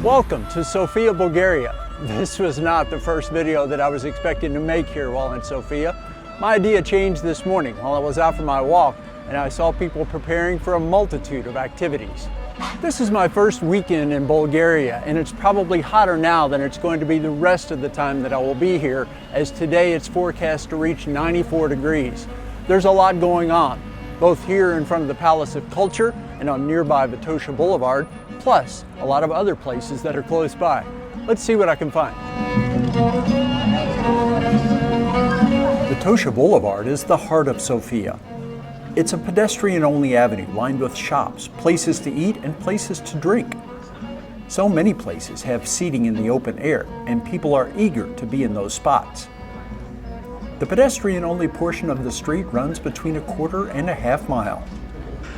Welcome to Sofia, Bulgaria. This was not the first video that I was expecting to make here while in Sofia. My idea changed this morning while I was out for my walk and I saw people preparing for a multitude of activities. This is my first weekend in Bulgaria and it's probably hotter now than it's going to be the rest of the time that I will be here, as today it's forecast to reach 94 degrees. There's a lot going on, both here in front of the Palace of Culture and on nearby Sofia Boulevard, plus a lot of other places that are close by. Let's see what I can find. Sofia Boulevard is the heart of Sofia. It's a pedestrian-only avenue lined with shops, places to eat, and places to drink. So many places have seating in the open air, and people are eager to be in those spots. The pedestrian-only portion of the street runs between a quarter and a half mile.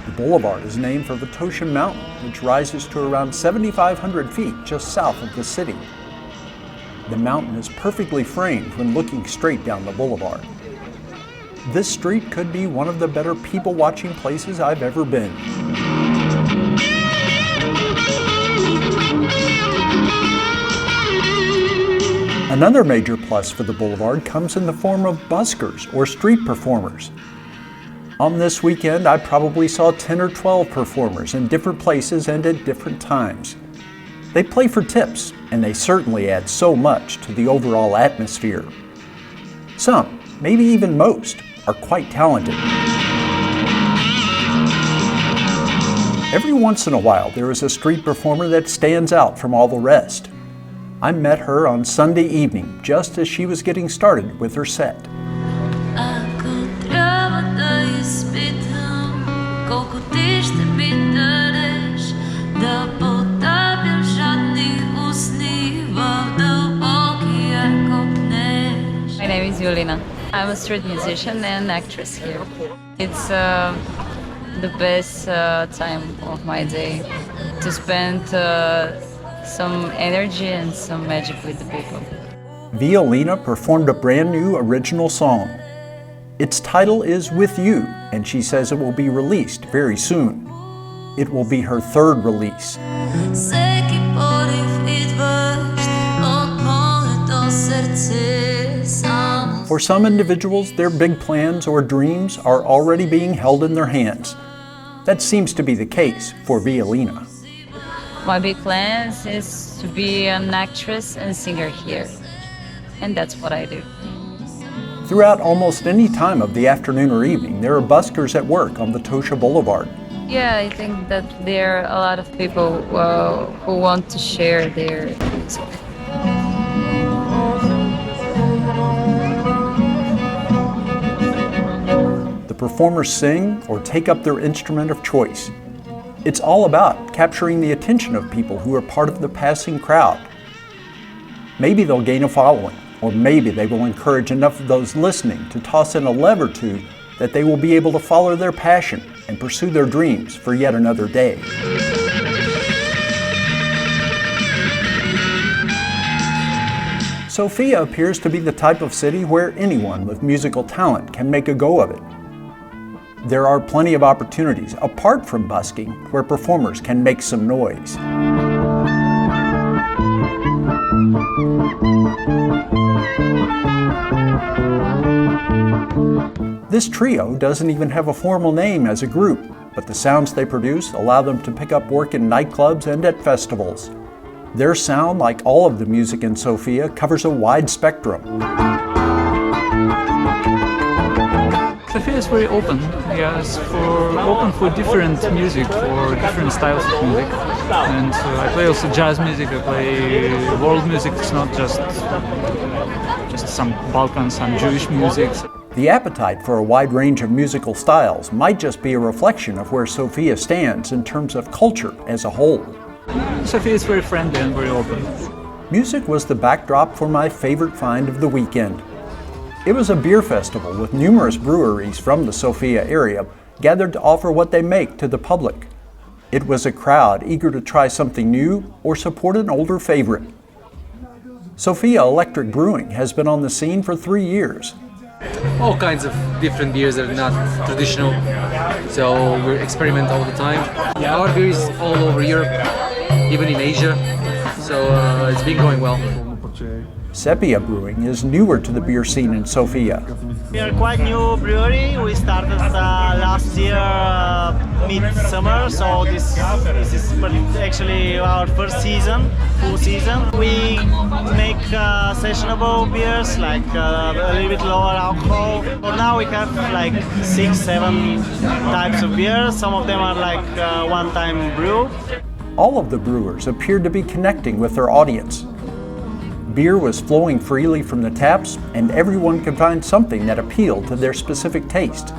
The boulevard is named for Sofia Mountain, which rises to around 7,500 feet just south of the city. The mountain is perfectly framed when looking straight down the boulevard. This street could be one of the better people-watching places I've ever been. Another major plus for the boulevard comes in the form of buskers or street performers. On this weekend, I probably saw 10 or 12 performers in different places and at different times. They play for tips, and they certainly add so much to the overall atmosphere. Some, maybe even most, are quite talented. Every once in a while, there is a street performer that stands out from all the rest. I met her on Sunday evening, just as she was getting started with her set. My name is Violina. I'm a street musician and actress here. It's the best time of my day to spend some energy and some magic with the people. Violina performed a brand new original song. Its title is With You, and she says it will be released very soon. It will be her third release. For some individuals, their big plans or dreams are already being held in their hands. That seems to be the case for Violina. My big plans is to be an actress and singer here, and that's what I do. Throughout almost any time of the afternoon or evening, there are buskers at work on the Sofia Boulevard. Yeah, I think that there are a lot of people who want to share their music. The performers sing or take up their instrument of choice. It's all about capturing the attention of people who are part of the passing crowd. Maybe they'll gain a following, or maybe they will encourage enough of those listening to toss in a lev or two that they will be able to follow their passion and pursue their dreams for yet another day. Sofia appears to be the type of city where anyone with musical talent can make a go of it. There are plenty of opportunities, apart from busking, where performers can make some noise. This trio doesn't even have a formal name as a group, but the sounds they produce allow them to pick up work in nightclubs and at festivals. Their sound, like all of the music in Sofia, covers a wide spectrum. Sofia is very open, yes, open for different music, for different styles of music. And I play also jazz music, I play world music, it's not just some Balkan, some Jewish music. The appetite for a wide range of musical styles might just be a reflection of where Sofia stands in terms of culture as a whole. Sofia is very friendly and very open. Music was the backdrop for my favorite find of the weekend. It was a beer festival with numerous breweries from the Sofia area gathered to offer what they make to the public. It was a crowd eager to try something new or support an older favorite. Sofia Electric Brewing has been on the scene for 3 years. All kinds of different beers that are not traditional, so we experiment all the time. Our beer is all over Europe, even in Asia, so it's been going well. Sofia Brewing is newer to the beer scene in Sofia. We are quite new brewery. We started last year mid-summer, so this is actually our first season, full season. We make sessionable beers, like a little bit lower alcohol. For now we have like 6-7 types of beers. Some of them are like one-time brew. All of the brewers appeared to be connecting with their audience. Beer was flowing freely from the taps, and everyone could find something that appealed to their specific taste.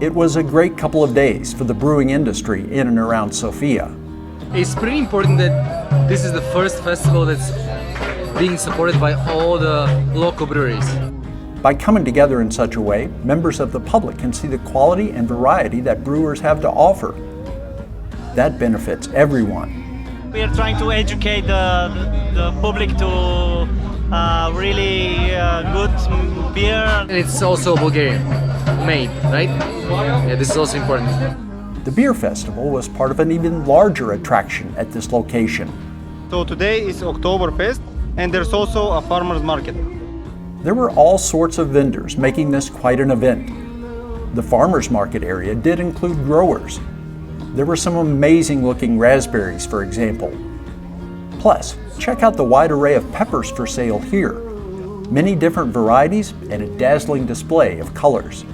It was a great couple of days for the brewing industry in and around Sofia. It's pretty important that this is the first festival that's being supported by all the local breweries. By coming together in such a way, members of the public can see the quality and variety that brewers have to offer. That benefits everyone. We are trying to educate the public to really good beer. And it's also Bulgarian made, right? Yeah, this is also important. The beer festival was part of an even larger attraction at this location. So today is Oktoberfest, and there's also a farmer's market. There were all sorts of vendors making this quite an event. The farmers market area did include growers. There were some amazing looking raspberries, for example. Plus, check out the wide array of peppers for sale here. Many different varieties and a dazzling display of colors.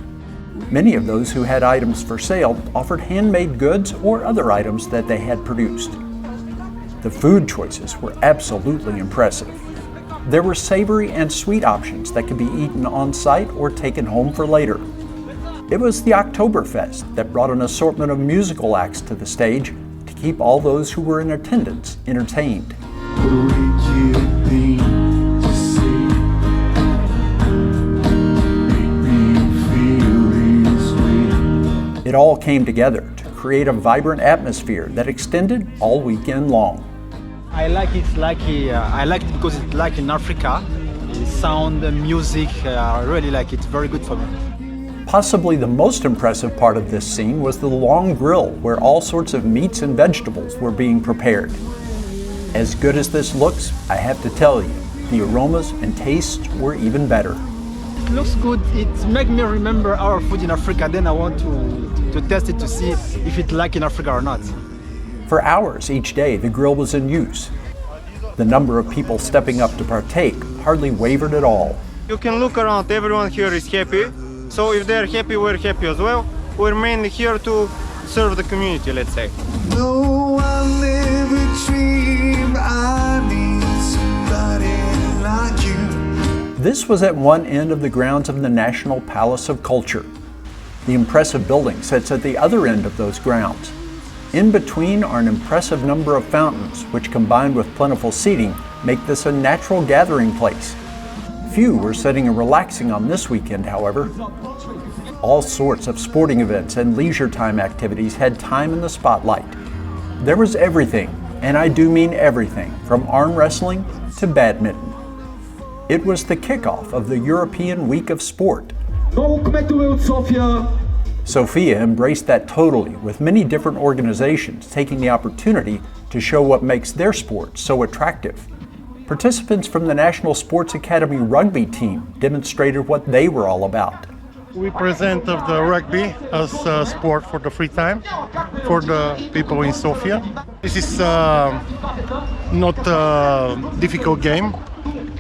Many of those who had items for sale offered handmade goods or other items that they had produced. The food choices were absolutely impressive. There were savory and sweet options that could be eaten on site or taken home for later. It was the Oktoberfest that brought an assortment of musical acts to the stage to keep all those who were in attendance entertained. It all came together to create a vibrant atmosphere that extended all weekend long. I like it because it's like in Africa. The sound, the music, I really like it. Very good for me. Possibly the most impressive part of this scene was the long grill where all sorts of meats and vegetables were being prepared. As good as this looks, I have to tell you, the aromas and tastes were even better. It looks good. It makes me remember our food in Africa. Then I want to test it to see if it's like in Africa or not. For hours each day, the grill was in use. The number of people stepping up to partake hardly wavered at all. You can look around, everyone here is happy. So if they're happy, we're happy as well. We're mainly here to serve the community, let's say. No, I'll never dream I need somebody like you. This was at one end of the grounds of the National Palace of Culture. The impressive building sits at the other end of those grounds. In between are an impressive number of fountains, which combined with plentiful seating, make this a natural gathering place. Few were sitting and relaxing on this weekend, however. All sorts of sporting events and leisure time activities had time in the spotlight. There was everything, and I do mean everything, from arm wrestling to badminton. It was the kickoff of the European Week of Sport. Welkom back to Sofia. Sofia embraced that totally, with many different organizations taking the opportunity to show what makes their sport so attractive. Participants from the National Sports Academy rugby team demonstrated what they were all about. We present the rugby as a sport for the free time for the people in Sofia. This is not a difficult game,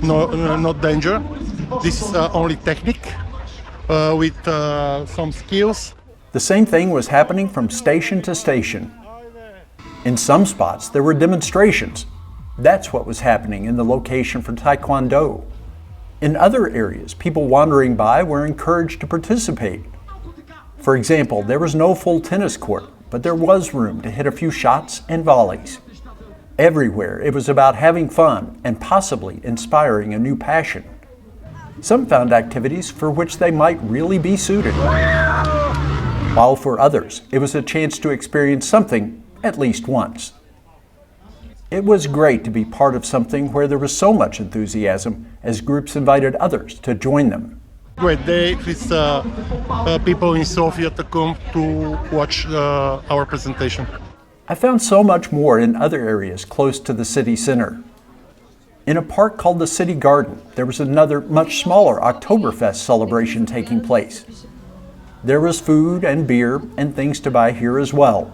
not danger. This is only technique with some skills. The same thing was happening from station to station. In some spots, there were demonstrations. That's what was happening in the location for Taekwondo. In other areas, people wandering by were encouraged to participate. For example, there was no full tennis court, but there was room to hit a few shots and volleys. Everywhere, it was about having fun and possibly inspiring a new passion. Some found activities for which they might really be suited. while for others, it was a chance to experience something at least once. It was great to be part of something where there was so much enthusiasm as groups invited others to join them. Great day with people in Sofia to come to watch our presentation. I found so much more in other areas close to the city center. In a park called the City Garden, there was another much smaller Oktoberfest celebration taking place. There was food and beer and things to buy here as well.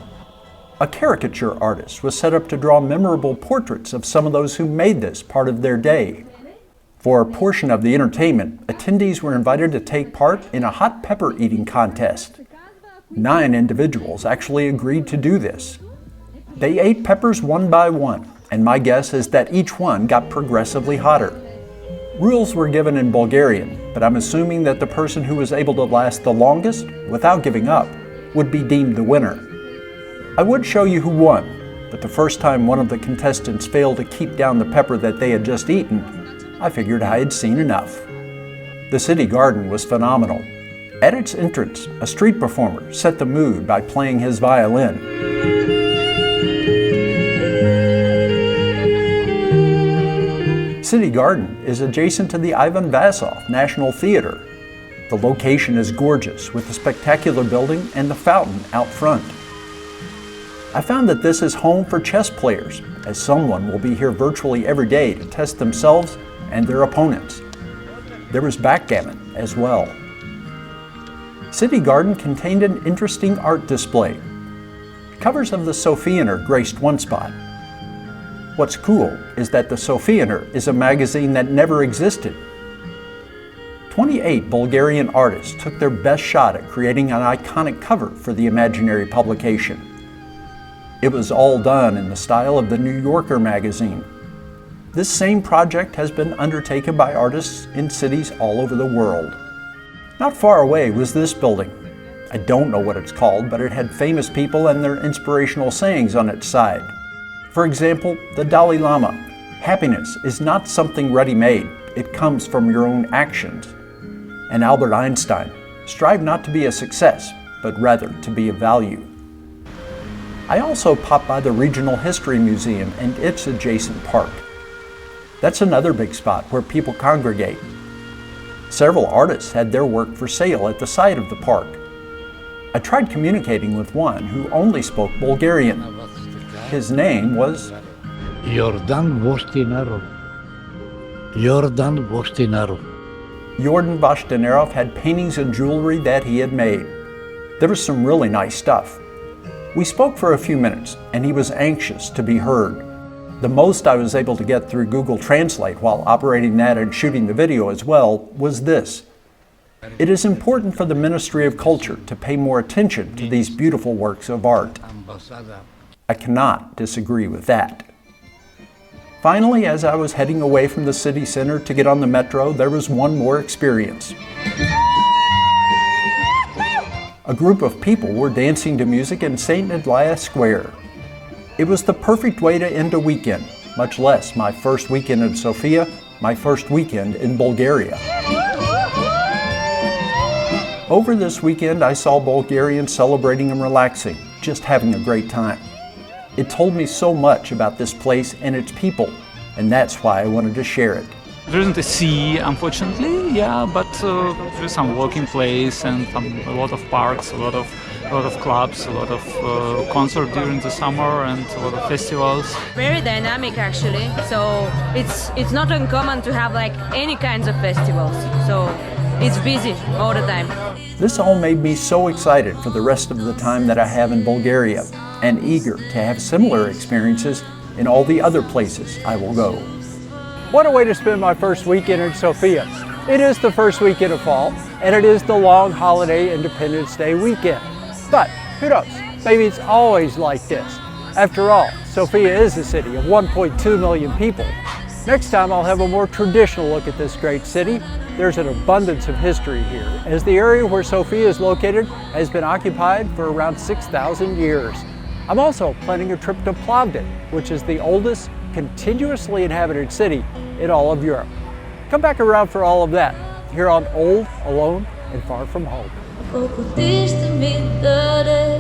A caricature artist was set up to draw memorable portraits of some of those who made this part of their day. For a portion of the entertainment, attendees were invited to take part in a hot pepper eating contest. 9 individuals actually agreed to do this. They ate peppers one by one, and my guess is that each one got progressively hotter. Rules were given in Bulgarian, but I'm assuming that the person who was able to last the longest without giving up would be deemed the winner. I would show you who won, but the first time one of the contestants failed to keep down the pepper that they had just eaten, I figured I had seen enough. The City Garden was phenomenal. At its entrance, a street performer set the mood by playing his violin. City Garden is adjacent to the Ivan Vasov National Theater. The location is gorgeous with the spectacular building and the fountain out front. I found that this is home for chess players, as someone will be here virtually every day to test themselves and their opponents. There was backgammon as well. City Garden contained an interesting art display. Covers of the Sofianer graced one spot. What's cool is that the Sofianer is a magazine that never existed. 28 Bulgarian artists took their best shot at creating an iconic cover for the imaginary publication. It was all done in the style of the New Yorker magazine. This same project has been undertaken by artists in cities all over the world. Not far away was this building. I don't know what it's called, but it had famous people and their inspirational sayings on its side. For example, the Dalai Lama, "Happiness is not something ready-made, it comes from your own actions." And Albert Einstein, "Strive not to be a success, but rather to be a value." I also popped by the Regional History Museum and its adjacent park. That's another big spot where people congregate. Several artists had their work for sale at the side of the park. I tried communicating with one who only spoke Bulgarian. His name was Jordan Vostinarov. Jordan Vostinarov. Jordan Vostinarov had paintings and jewelry that he had made. There was some really nice stuff. We spoke for a few minutes, and he was anxious to be heard. The most I was able to get through Google Translate while operating that and shooting the video as well was this: "It is important for the Ministry of Culture to pay more attention to these beautiful works of art." I cannot disagree with that. Finally, as I was heading away from the city center to get on the metro, there was one more experience. A group of people were dancing to music in St. Nidlaia Square. It was the perfect way to end a weekend, much less my first weekend in Sofia, my first weekend in Bulgaria. Over this weekend, I saw Bulgarians celebrating and relaxing, just having a great time. It told me so much about this place and its people, and that's why I wanted to share it. There isn't a sea, unfortunately, yeah, but there's some walking place and a lot of parks, a lot of clubs, a lot of concerts during the summer, and a lot of festivals. Very dynamic, actually. So it's not uncommon to have like any kinds of festivals. So it's busy all the time. This all made me so excited for the rest of the time that I have in Bulgaria, and eager to have similar experiences in all the other places I will go. What a way to spend my first weekend in Sofia. It is the first weekend of fall, and it is the long holiday Independence Day weekend. But who knows, maybe it's always like this. After all, Sofia is a city of 1.2 million people. Next time I'll have a more traditional look at this great city. There's an abundance of history here, as the area where Sofia is located has been occupied for around 6,000 years. I'm also planning a trip to Plovdiv, which is the oldest continuously inhabited city in all of Europe. Come back around for all of that here on Old, Alone, and Far From Home. poco diste-me da areia.